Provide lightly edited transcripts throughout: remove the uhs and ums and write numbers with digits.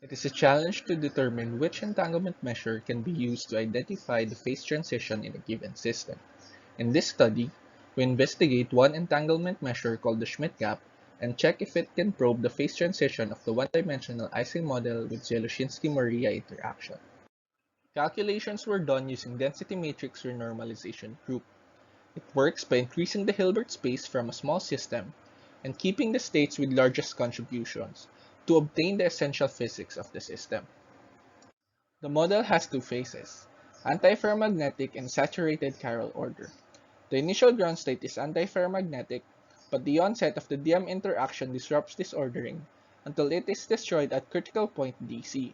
It is a challenge to determine which entanglement measure can be used to identify the phase transition in a given system. In this study, we investigate one entanglement measure called the Schmidt gap and check if it can probe the phase transition of the one-dimensional Ising model with Dzyaloshinsky-Moriya interaction. Calculations were done using density matrix renormalization group. It works by increasing the Hilbert space from a small system and keeping the states with largest contributions to obtain the essential physics of the system. The model has two phases, antiferromagnetic and saturated chiral order. The initial ground state is antiferromagnetic, but the onset of the DM interaction disrupts this ordering until it is destroyed at critical point DC.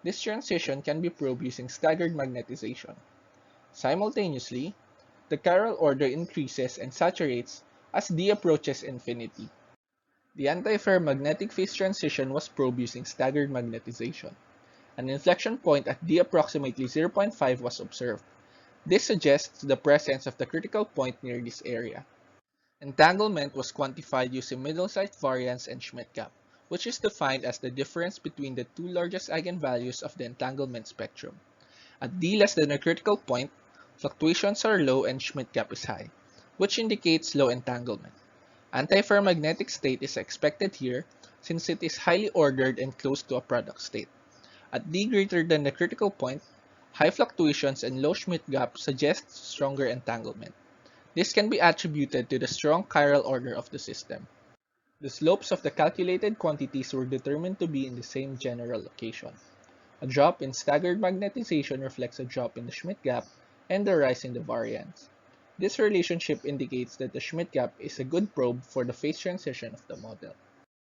This transition can be probed using staggered magnetization. Simultaneously, the chiral order increases and saturates as D approaches infinity. The antiferromagnetic phase transition was probed using staggered magnetization. An inflection point at D approximately 0.5 was observed. This suggests the presence of the critical point near this area. Entanglement was quantified using middle-sized variance and Schmidt gap, which is defined as the difference between the two largest eigenvalues of the entanglement spectrum. At D less than a critical point, fluctuations are low and Schmidt gap is high, which indicates low entanglement. Antiferromagnetic state is expected here since it is highly ordered and close to a product state. At D greater than the critical point, high fluctuations and low Schmidt gap suggests stronger entanglement. This can be attributed to the strong chiral order of the system. The slopes of the calculated quantities were determined to be in the same general location. A drop in staggered magnetization reflects a drop in the Schmidt gap and a rise in the variance. This relationship indicates that the Schmidt gap is a good probe for the phase transition of the model.